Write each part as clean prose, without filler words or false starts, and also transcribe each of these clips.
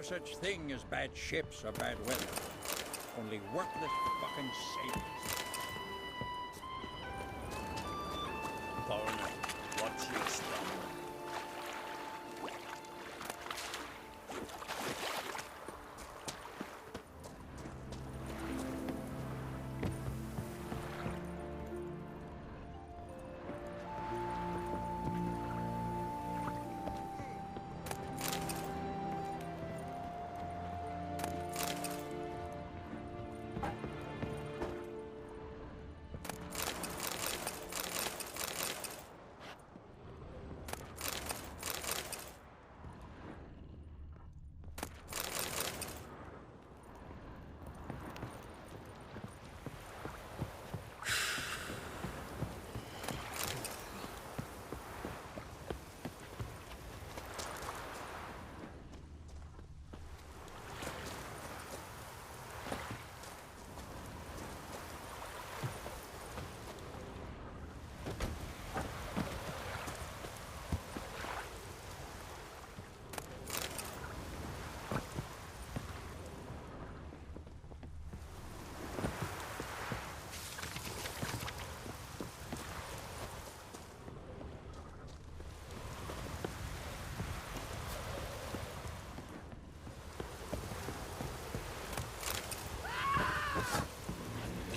no such thing as bad ships or bad weather. Only worthless fucking sailors. Foreigner, what's your style?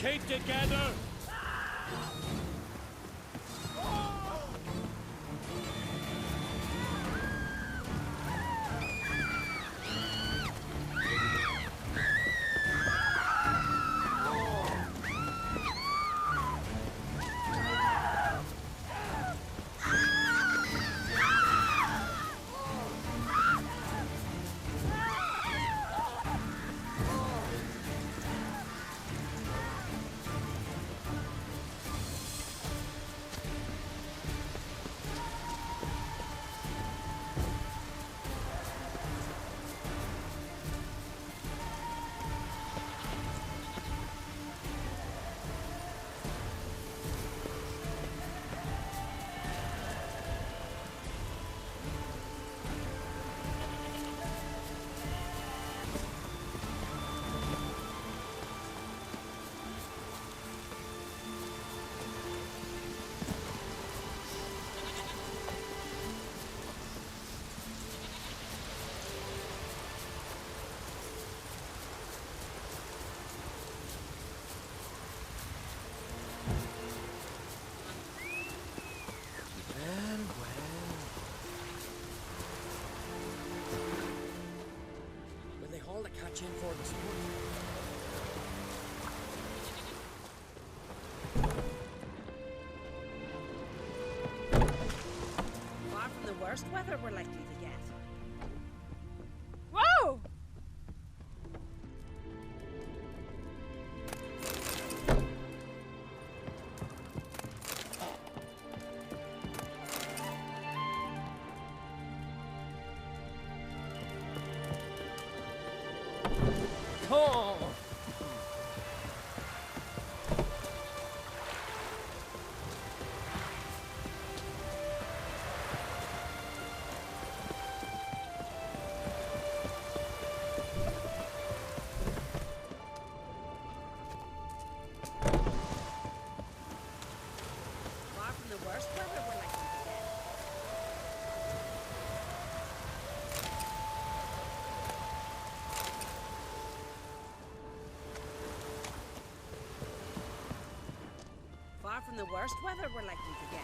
Keep together! Will they haul the catch in for this morning? Far from the worst weather we're likely to get. Whoa! Oh! Far from the worst weather we're likely to get. Far from the worst weather we're likely to get.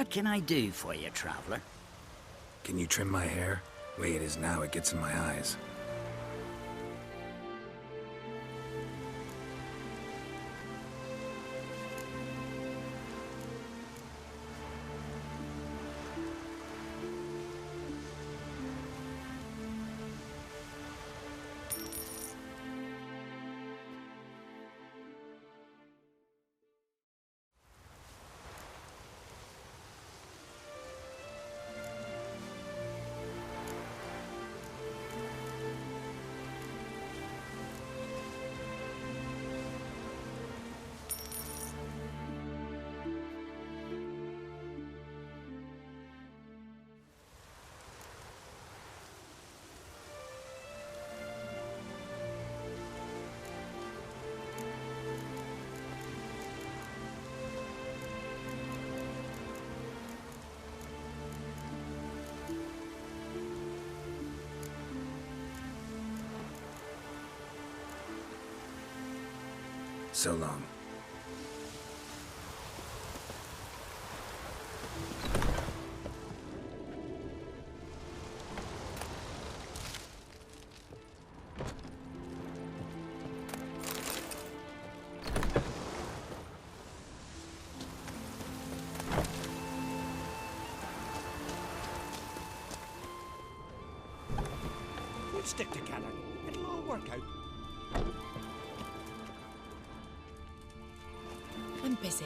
What can I do for you, traveler? Can you trim my hair? The way it is now, it gets in my eyes. So long. We'll stick together. It'll all work out. I'm busy.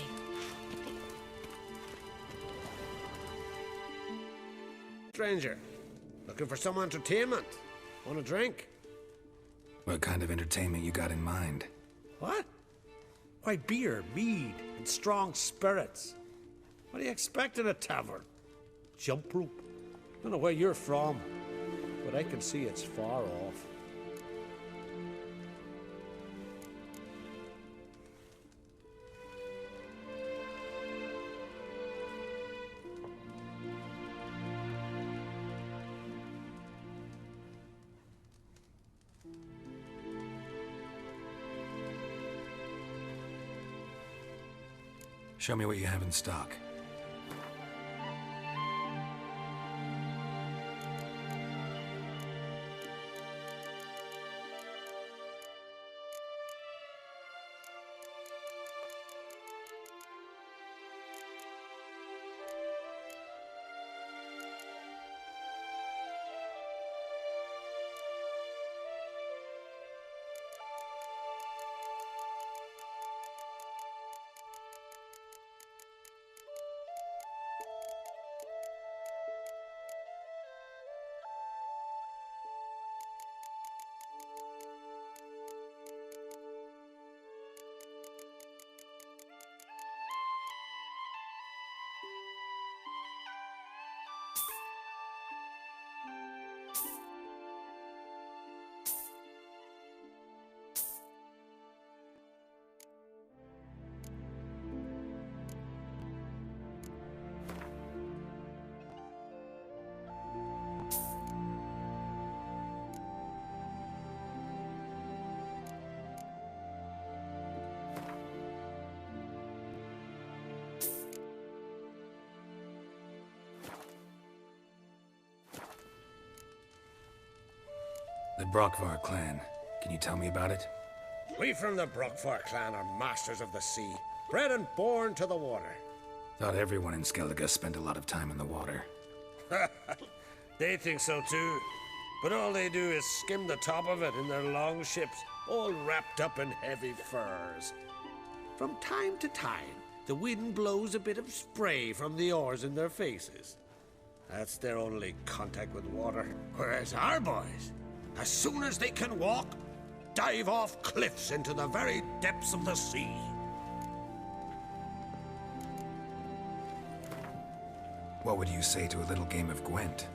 Stranger, looking for some entertainment? Want a drink? What kind of entertainment you got in mind? What? Why, beer, mead, and strong spirits. What do you expect in a tavern? Jump rope? Don't know where you're from, but I can see it's far off. Show me what you have in stock. The Brockvar clan. Can you tell me about it? We from the Brockvar clan are masters of the sea, bred and born to the water. Thought everyone in Skellige spent a lot of time in the water. They think so too, but all they do is skim the top of it in their long ships, all wrapped up in heavy furs. From time to time, the wind blows a bit of spray from the oars in their faces. That's their only contact with water. Whereas our boys, as soon as they can walk, dive off cliffs into the very depths of the sea. What would you say to a little game of Gwent?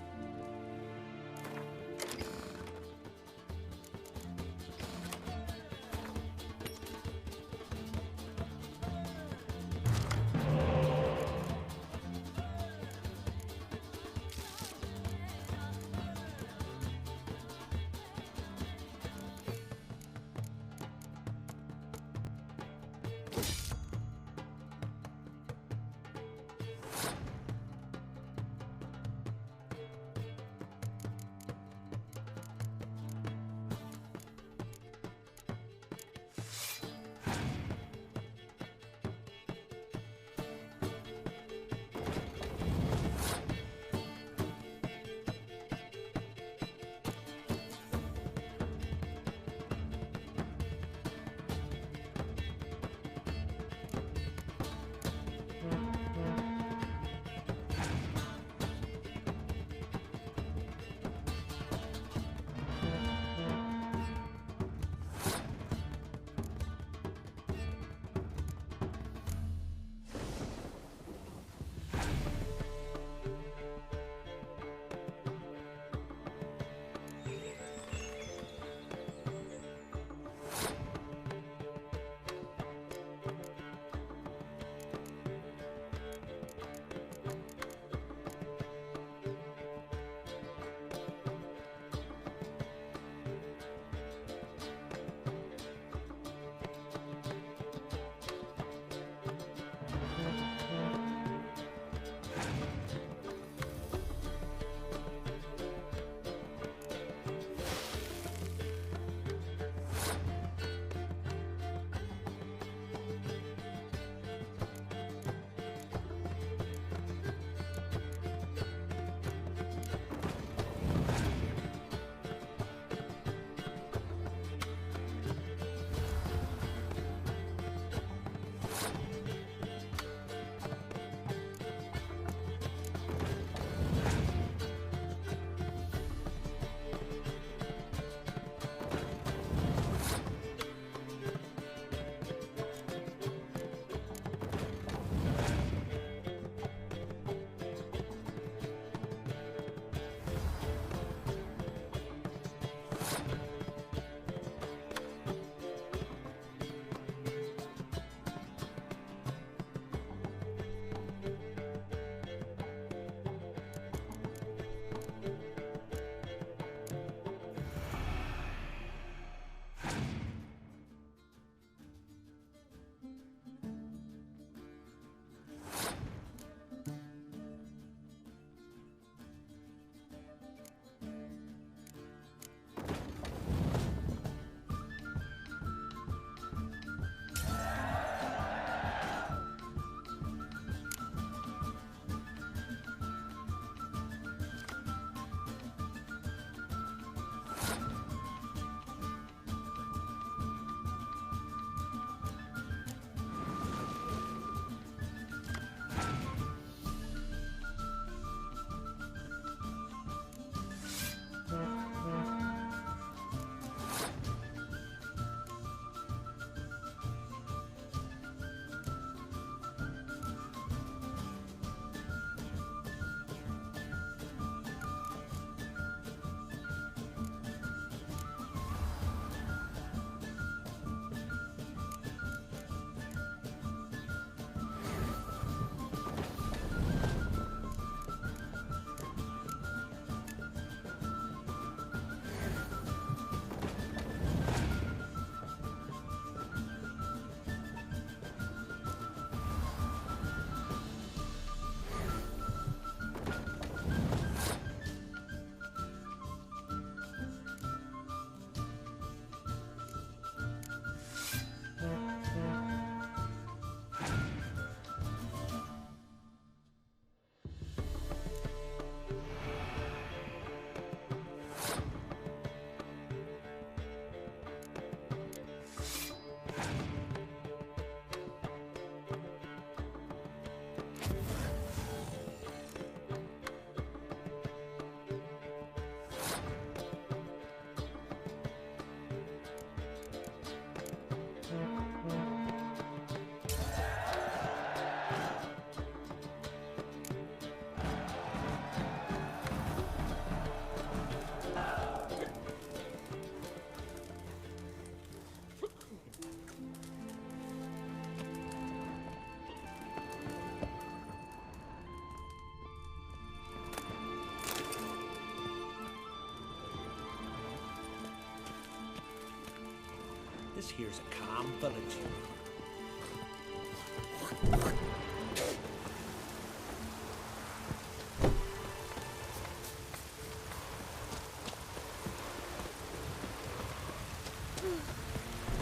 This here's a calm village.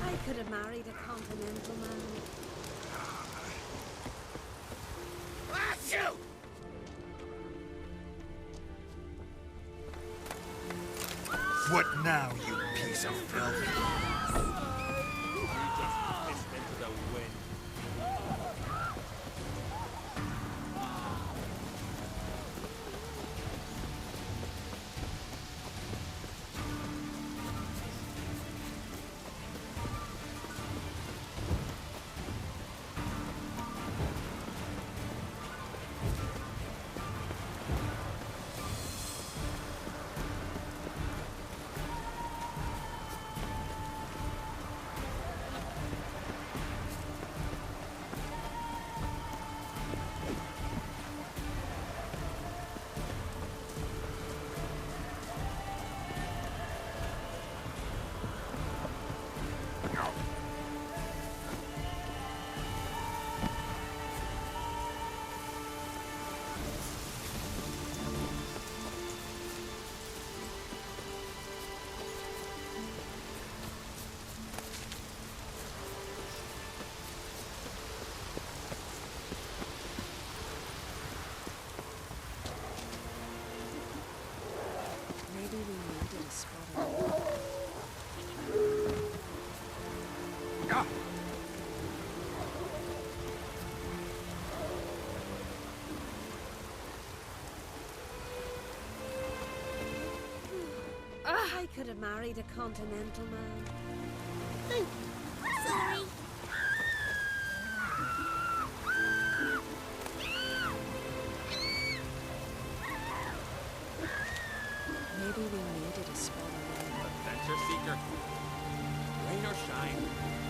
I could have married a continental man. What now, you piece of filth? Maybe we needed a spot. I could have married a continental man. Sorry. Maybe we needed a spot. Adventure seeker. Rain or shine,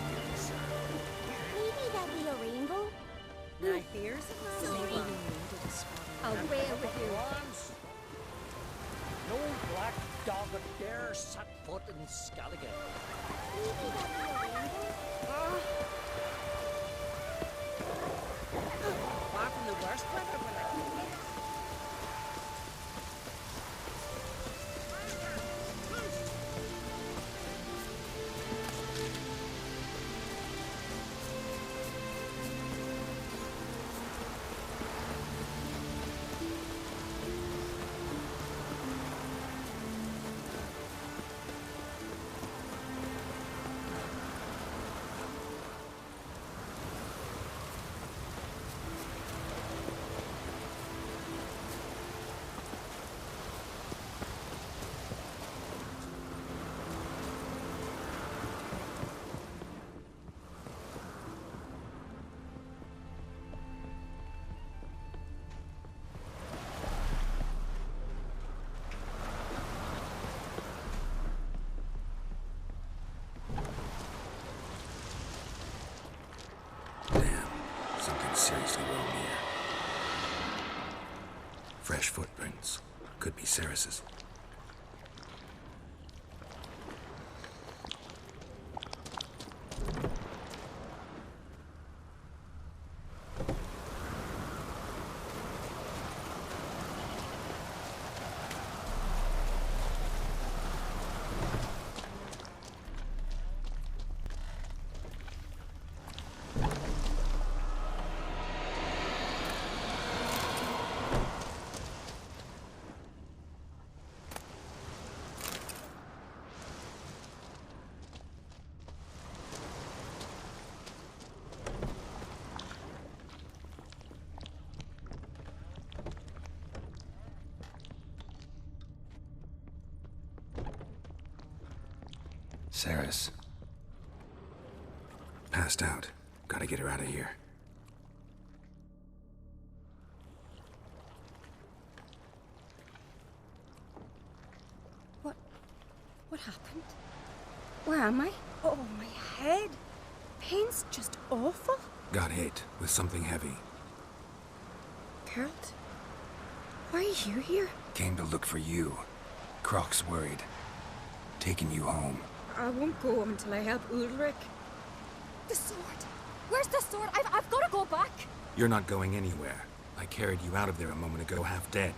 here to serve. Maybe that'd be a rainbow. Now here's a Sorry. Maybe we needed a spot. I'll wear with you. No black dog would dare set foot in Skellige. Maybe that'd be a rainbow. Far from the worst weather, will it? Damn, something seriously wrong here. Fresh footprints. Could be Ceres's. Ceres. Passed out. Gotta get her out of here. What happened? Where am I? Oh, my head. Pain's just awful. Got hit with something heavy. Geralt, why are you here? Came to look for you. Croc's worried. Taking you home. I won't go until I help Ulrich. The sword! Where's the sword? I've got to go back! You're not going anywhere. I carried you out of there a moment ago half dead.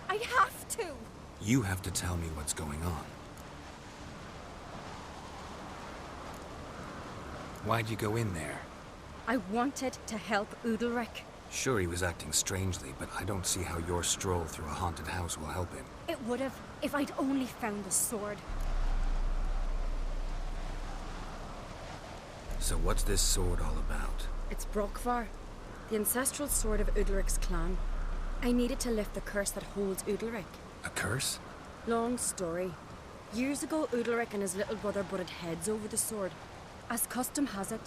I have to! You have to tell me what's going on. Why'd you go in there? I wanted to help Ulrich. Sure, he was acting strangely, but I don't see how your stroll through a haunted house will help him. It would have if I'd only found the sword. So what's this sword all about? It's Brokvar, the ancestral sword of Udalric's clan. I needed to lift the curse that holds Udalric. A curse? Long story. Years ago, Udalric and his little brother butted heads over the sword. As custom has it,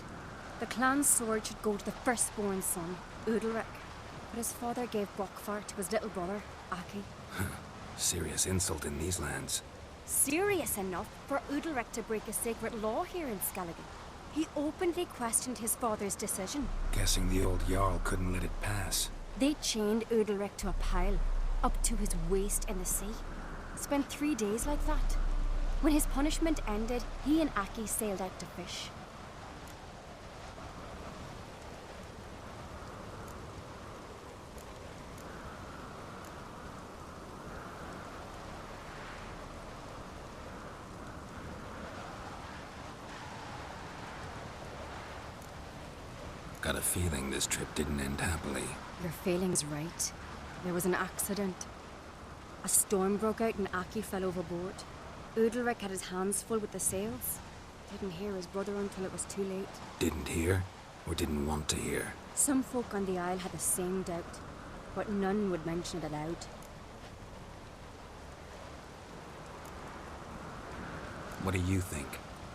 the clan's sword should go to the firstborn son, Udalric. But his father gave Brokvar to his little brother, Aki. Serious insult in these lands. Serious enough for Udalric to break a sacred law here in Skellige. He openly questioned his father's decision. Guessing the old Jarl couldn't let it pass. They chained Udalric to a pile, up to his waist in the sea. Spent 3 days like that. When his punishment ended, he and Aki sailed out to fish. Got a feeling this trip didn't end happily. Your feeling's right. There was an accident. A storm broke out and Aki fell overboard. Udalric had his hands full with the sails. Didn't hear his brother until it was too late. Didn't hear? Or didn't want to hear? Some folk on the Isle had the same doubt, but none would mention it aloud. What do you think?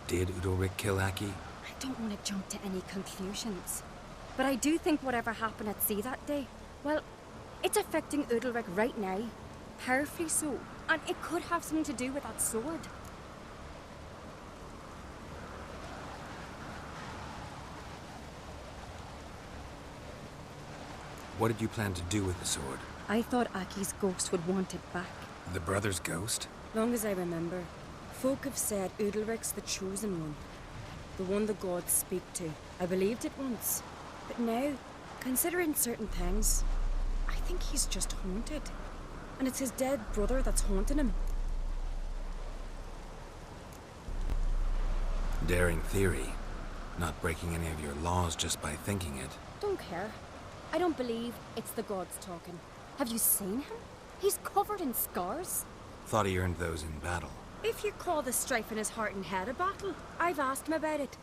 Did Udalric kill Aki? I don't want to jump to any conclusions. But I do think whatever happened at sea that day, well, it's affecting Udalric right now. Powerfully so. And it could have something to do with that sword. What did you plan to do with the sword? I thought Aki's ghost would want it back. The brother's ghost? Long as I remember, folk have said Udalric's the chosen one. The one the gods speak to. I believed it once. But now, considering certain things, I think he's just haunted. And it's his dead brother that's haunting him. Daring theory. Not breaking any of your laws just by thinking it. Don't care. I don't believe it's the gods talking. Have you seen him? He's covered in scars. Thought he earned those in battle. If you call the strife in his heart and head a battle, I've asked him about it.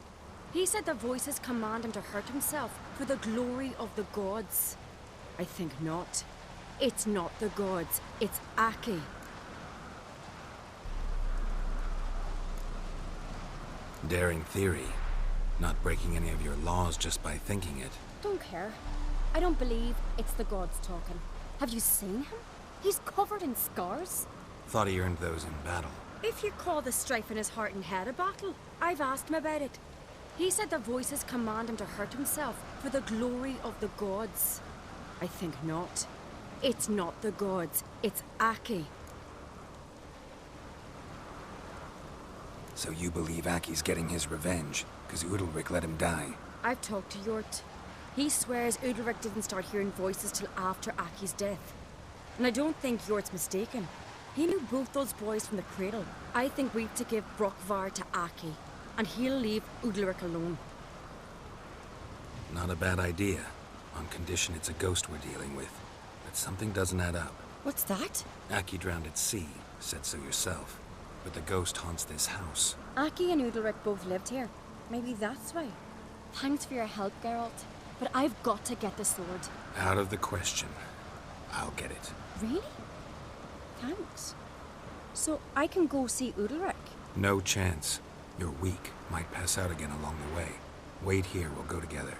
He said the voices command him to hurt himself for the glory of the gods. I think not. It's not the gods, it's Aki. Daring theory. Not breaking any of your laws just by thinking it. Don't care. I don't believe it's the gods talking. Have you seen him? He's covered in scars. Thought he earned those in battle. If you call the strife in his heart and head a battle, I've asked him about it. He said the voices command him to hurt himself for the glory of the gods. I think not. It's not the gods, it's Aki. So you believe Aki's getting his revenge, because Udalric let him die? I've talked to Yort. He swears Udalric didn't start hearing voices till after Aki's death. And I don't think Yort's mistaken. He knew both those boys from the cradle. I think we've to give Brokvar to Aki, and he'll leave Udalric alone. Not a bad idea, on condition it's a ghost we're dealing with. But something doesn't add up. What's that? Aki drowned at sea, said so yourself. But the ghost haunts this house. Aki and Udalric both lived here. Maybe that's why. Thanks for your help, Geralt. But I've got to get the sword. Out of the question. I'll get it. Really? Thanks. So I can go see Udalric? No chance. You're weak. Might pass out again along the way. Wait here, we'll go together.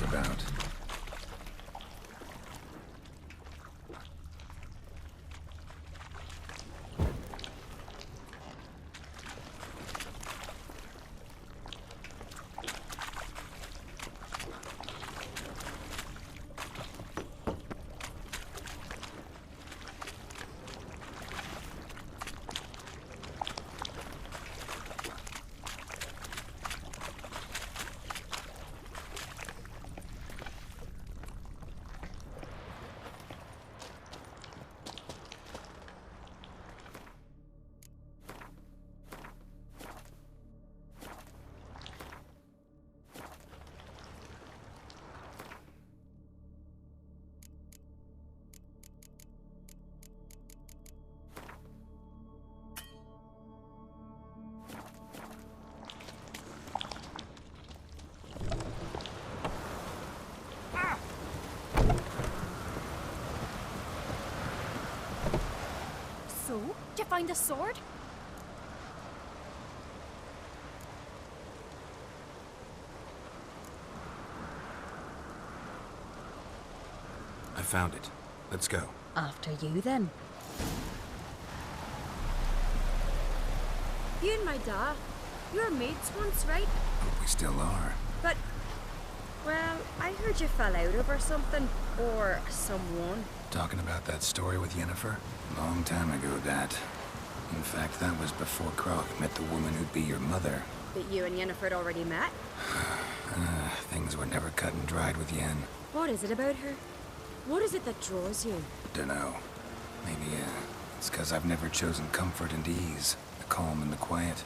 this about? So, did you find the sword? I found it. Let's go. After you, then. You and my da, you were mates once, right? Hope we still are. But, well, I heard you fell out over something. Or someone. Talking about that story with Yennefer? Long time ago, that. In fact, that was before Croc met the woman who'd be your mother. But you and Yennefer had already met? Things were never cut and dried with Yen. What is it about her? What is it that draws you? Dunno. Maybe, it's 'cause I've never chosen comfort and ease. The calm and the quiet.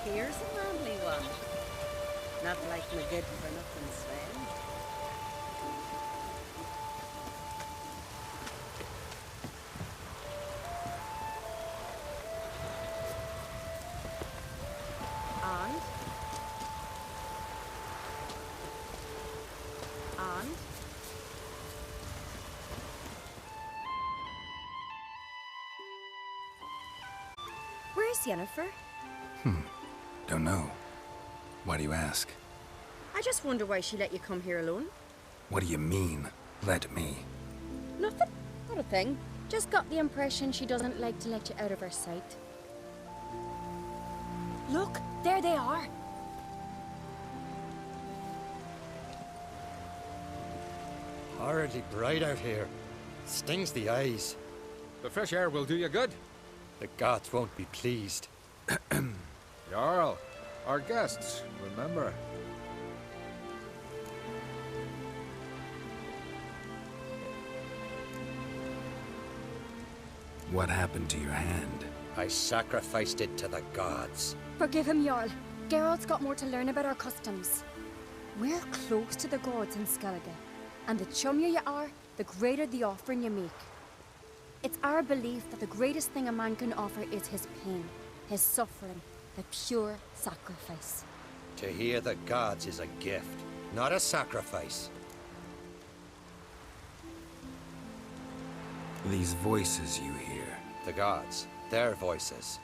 Here's a manly one. Not like my good for nothing Sven. And? Where's Yennefer? Don't know. Why do you ask? I just wonder why she let you come here alone. What do you mean, let me? Nothing. Not a thing. Just got the impression she doesn't like to let you out of her sight. Look, there they are. Horridly bright out here. Stings the eyes. The fresh air will do you good. The gods won't be pleased. Jarl, our guests, remember. What happened to your hand? I sacrificed it to the gods. Forgive him, Jarl. Geralt's got more to learn about our customs. We're close to the gods in Skellige, and the chummier you are, the greater the offering you make. It's our belief that the greatest thing a man can offer is his pain, his suffering, the pure sacrifice. To hear the gods is a gift, not a sacrifice. These voices you hear. The gods, their voices.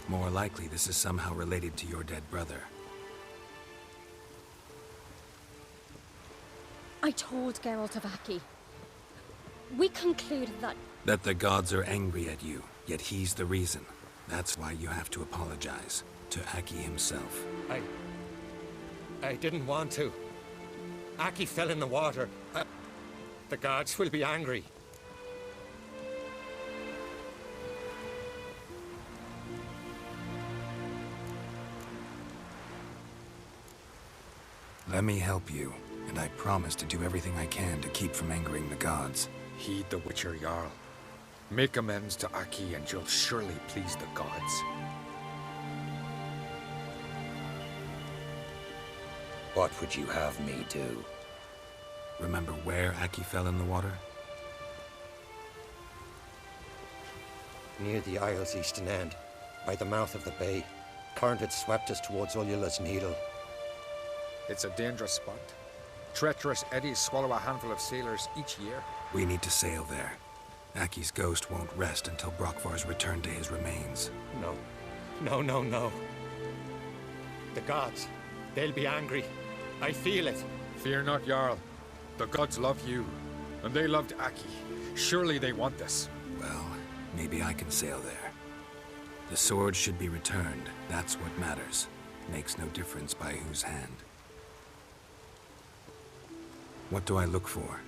More likely, this is somehow related to your dead brother. I told Geralt of Aki. We concluded that... That the gods are angry at you, yet he's the reason. That's why you have to apologize. To Aki himself. I didn't want to. Aki fell in the water. The guards will be angry. Let me help you, and I promise to do everything I can to keep from angering the gods. Heed the Witcher Jarl. Make amends to Aki and you'll surely please the gods. What would you have me do? Remember where Aki fell in the water? Near the Isle's eastern end, by the mouth of the bay. Current had swept us towards Ullula's Needle. It's a dangerous spot. Treacherous eddies swallow a handful of sailors each year. We need to sail there. Aki's ghost won't rest until Brokvar's returned to his remains. No. No, no, no. The gods, they'll be angry. I feel it. Fear not, Jarl. The gods love you, and they loved Aki. Surely they want this. Well, maybe I can sail there. The sword should be returned. That's what matters. Makes no difference by whose hand. What do I look for?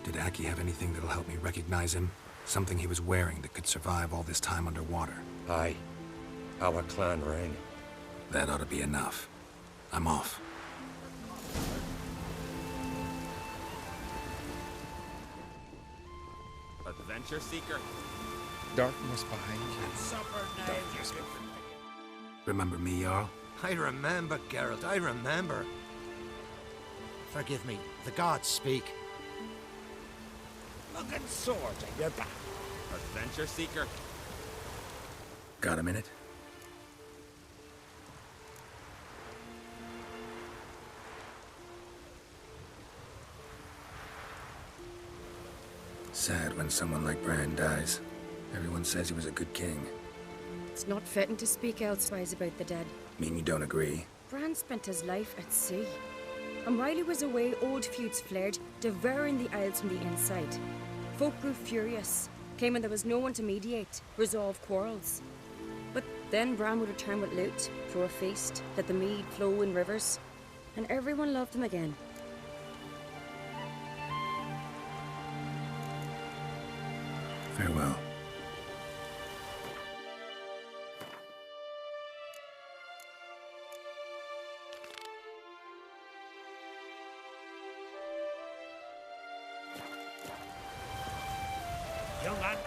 Did Aki have anything that'll help me recognize him? Something he was wearing that could survive all this time underwater? Aye. Our clan ring. That ought to be enough. I'm off. Adventure seeker. Darkness behind you. Darkness. Remember me, Jarl? I remember, Geralt, I remember. Forgive me, the gods speak. Looking swords at your back. Adventure seeker. Got a minute? Sad when someone like Bran dies. Everyone says he was a good king. It's not fitting to speak elsewise about the dead. Mean you don't agree? Bran spent his life at sea. And while he was away, old feuds flared, devouring the Isles from the inside. Folk grew furious, claiming there was no one to mediate, resolve quarrels. But then Bran would return with loot, throw a feast, let the mead flow in rivers, and everyone loved him again. Farewell. Young lad.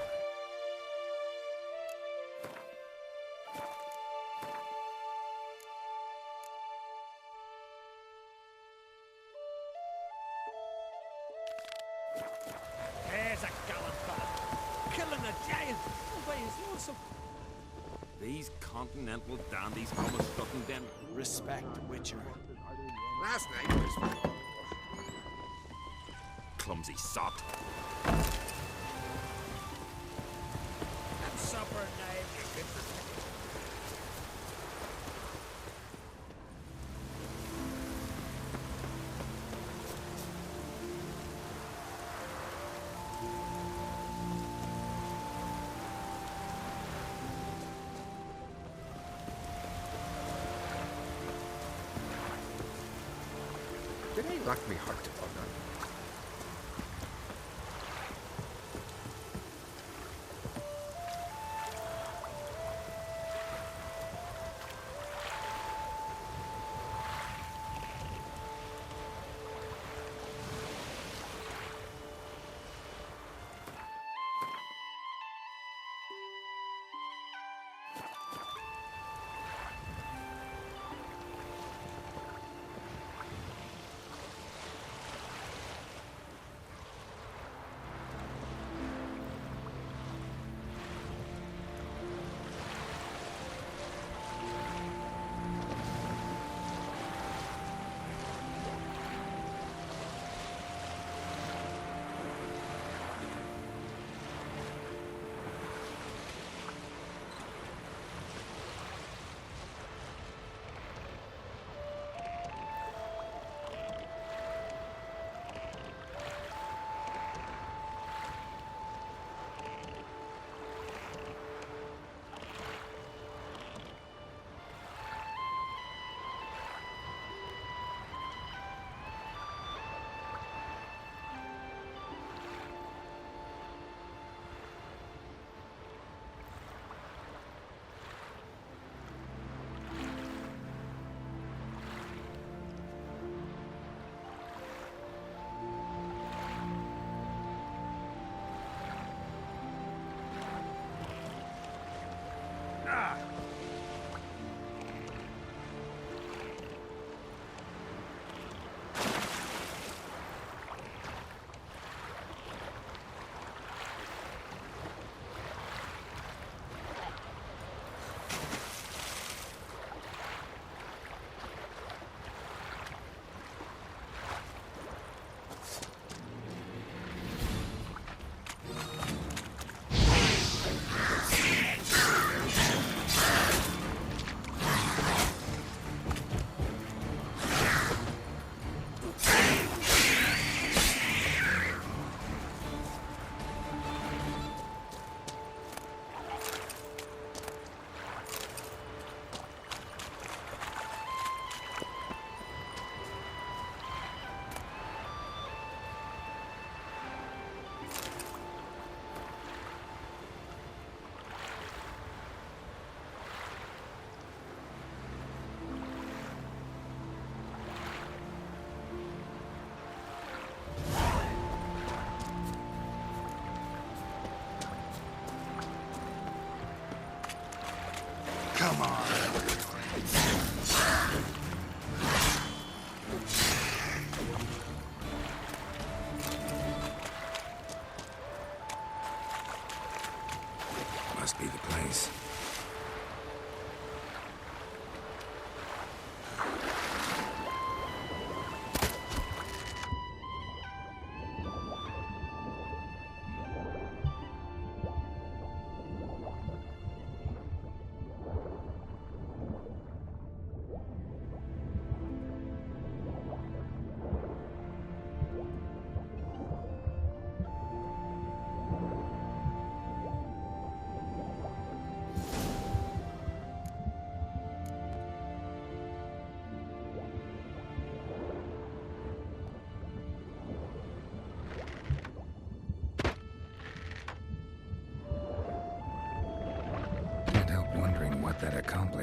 There's a gallant fella. Killing a giant. Why is awesome. These continental dandies almost shutting them. Respect, Witcher. Last night was clumsy sot. And supper now, you good. Did I lack me heart upon that?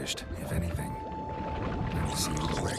accomplished, if anything. I'll see you quick.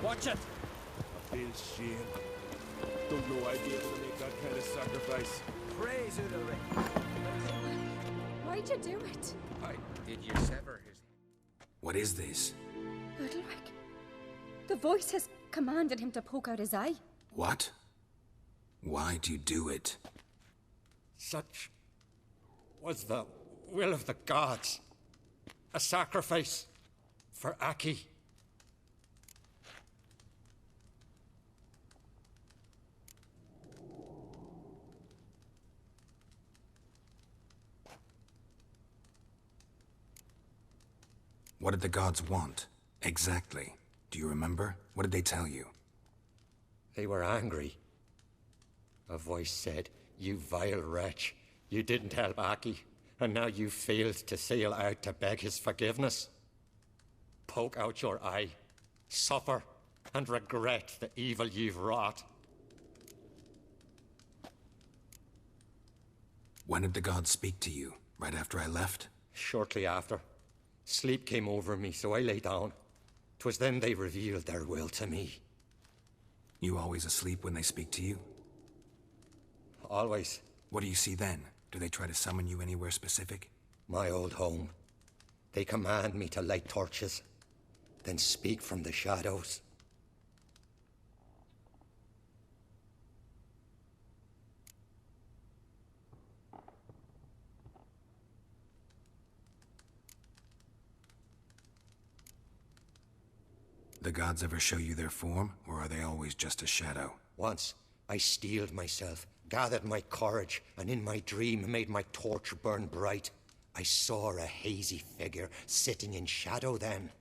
Watch it! I feel shame. Don't know I'd be able to make that kind of sacrifice. Praise Udalric. Why'd you do it? Did you sever his... What is this? Udalric. The voice has commanded him to poke out his eye. What? Why'd you do it? Such was the will of the gods. A sacrifice for Aki. What did the gods want? Exactly. Do you remember? What did they tell you? They were angry. A voice said, "You vile wretch. You didn't help Aki, and now you failed to sail out to beg his forgiveness. Poke out your eye, suffer, and regret the evil you've wrought." When did the gods speak to you? Right after I left? Shortly after. Sleep came over me, so I lay down. 'Twas then they revealed their will to me. You always asleep when they speak to you? Always. What do you see then? Do they try to summon you anywhere specific? My old home. They command me to light torches, then speak from the shadows. The gods ever show you their form, or are they always just a shadow? Once, I steeled myself, gathered my courage, and in my dream made my torch burn bright. I saw a hazy figure sitting in shadow then.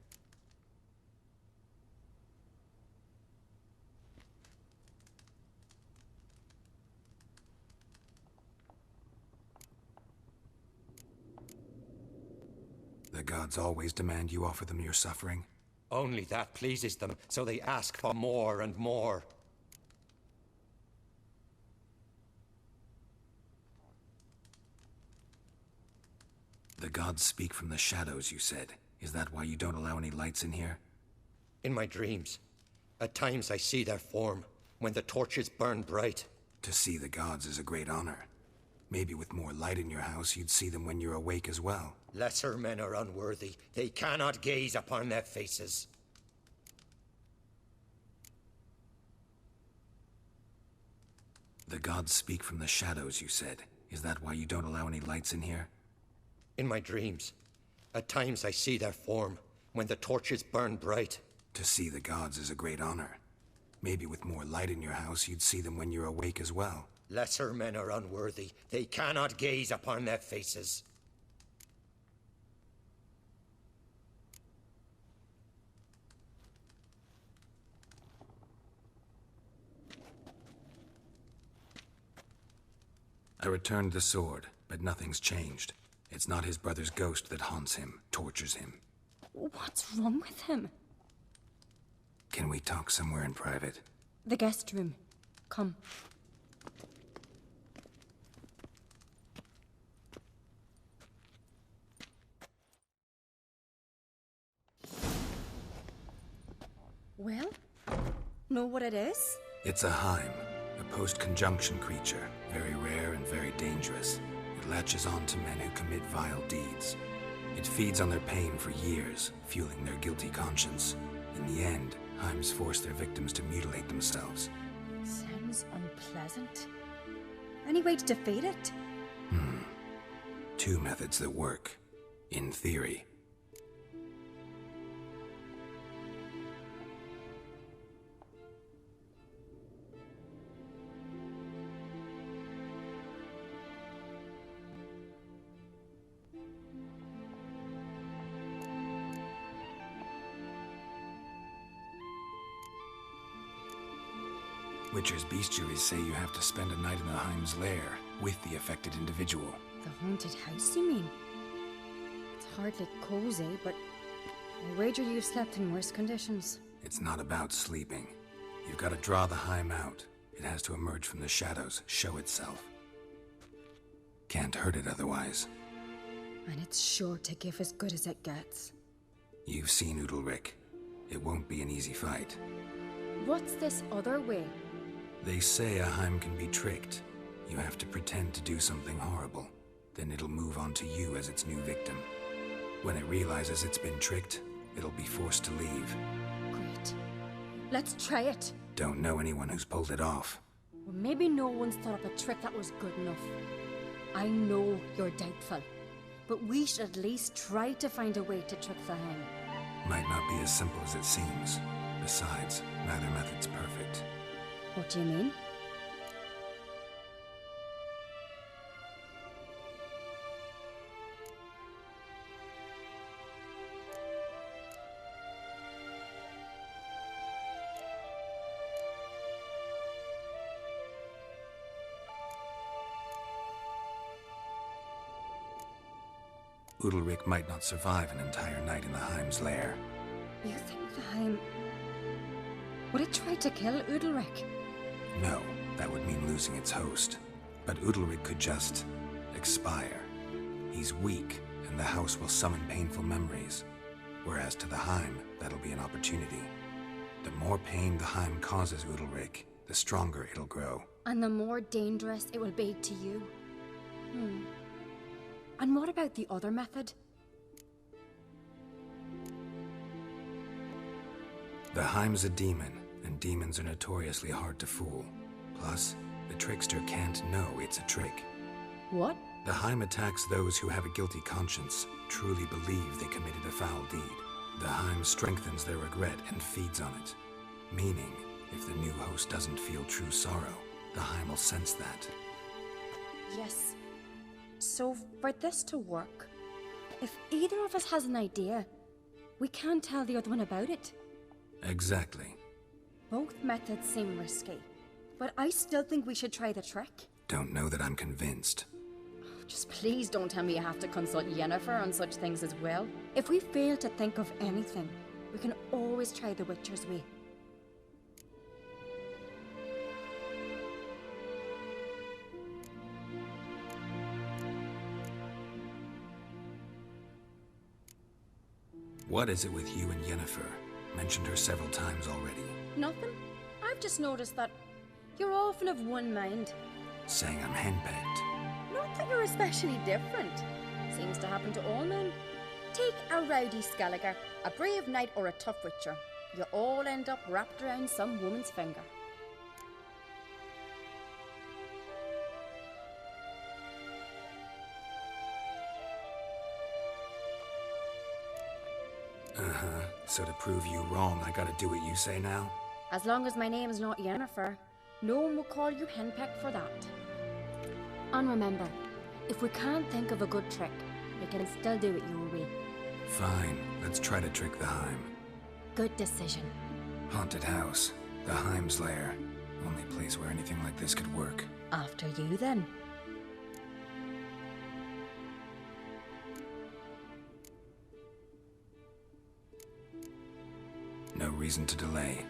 The gods always demand you offer them your suffering? Only that pleases them, so they ask for more and more. The gods speak from the shadows, you said. Is that why you don't allow any lights in here? In my dreams. At times I see their form, when the torches burn bright. To see the gods is a great honor. Maybe with more light in your house, you'd see them when you're awake as well. Lesser men are unworthy. They cannot gaze upon their faces. The gods speak from the shadows, you said. Is that why you don't allow any lights in here? In my dreams. At times I see their form, when the torches burn bright. To see the gods is a great honor. Maybe with more light in your house, you'd see them when you're awake as well. Lesser men are unworthy. They cannot gaze upon their faces. I returned the sword, but nothing's changed. It's not his brother's ghost that haunts him, tortures him. What's wrong with him? Can we talk somewhere in private? The guest room. Come. Well, know what it is? It's a Heim, a post-conjunction creature, very rare and very dangerous. It latches on to men who commit vile deeds. It feeds on their pain for years, fueling their guilty conscience. In the end, Heims force their victims to mutilate themselves. Sounds unpleasant. Any way to defeat it? Two methods that work. In theory. Witcher's bestiaries say you have to spend a night in the Heim's lair with the affected individual. The haunted house, you mean? It's hardly cozy, but I wager you've slept in worse conditions. It's not about sleeping. You've got to draw the Heim out. It has to emerge from the shadows, show itself. Can't hurt it otherwise. And it's sure to give as good as it gets. You've seen Udalryk. It won't be an easy fight. What's this other way? They say a Heim can be tricked. You have to pretend to do something horrible. Then it'll move on to you as its new victim. When it realizes it's been tricked, it'll be forced to leave. Great. Let's try it. Don't know anyone who's pulled it off. Well, maybe no one's thought up a trick that was good enough. I know you're doubtful, but we should at least try to find a way to trick the Heim. Might not be as simple as it seems. Besides, neither method's perfect. What do you mean? Udalric might not survive an entire night in the Heim's lair. You think the Heim... would it try to kill Udalric? No, that would mean losing its host. But Udalric could just... expire. He's weak, and the house will summon painful memories. Whereas to the Heim, that'll be an opportunity. The more pain the Heim causes Udalric, the stronger it'll grow. And the more dangerous it will be to you. And what about the other method? The Heim's a demon, and demons are notoriously hard to fool. Plus, the trickster can't know it's a trick. What? The Heim attacks those who have a guilty conscience, truly believe they committed a foul deed. The Heim strengthens their regret and feeds on it. Meaning, if the new host doesn't feel true sorrow, the Heim will sense that. Yes. So, for this to work, if either of us has an idea, we can't tell the other one about it. Exactly. Both methods seem risky, but I still think we should try the trick. Don't know that I'm convinced. Just please don't tell me you have to consult Yennefer on such things as well. If we fail to think of anything, we can always try the Witcher's way. What is it with you and Yennefer? Mentioned her several times already. Nothing. I've just noticed that you're often of one mind. Saying I'm henpecked. Not that you're especially different. Seems to happen to all men. Take a rowdy Skelliger, a brave knight or a tough witcher. You all end up wrapped around some woman's finger. So to prove you wrong, I gotta do what you say now? As long as my name is not Yennefer, no one will call you henpecked for that. And remember, if we can't think of a good trick, we can still do it your way. Fine, let's try to trick the Heim. Good decision. Haunted house, the Heim's lair. Only place where anything like this could work. After you, then. No reason to delay.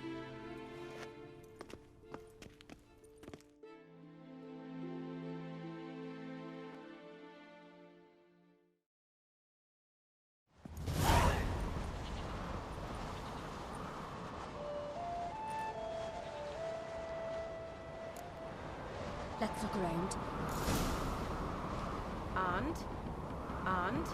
Let's look around. And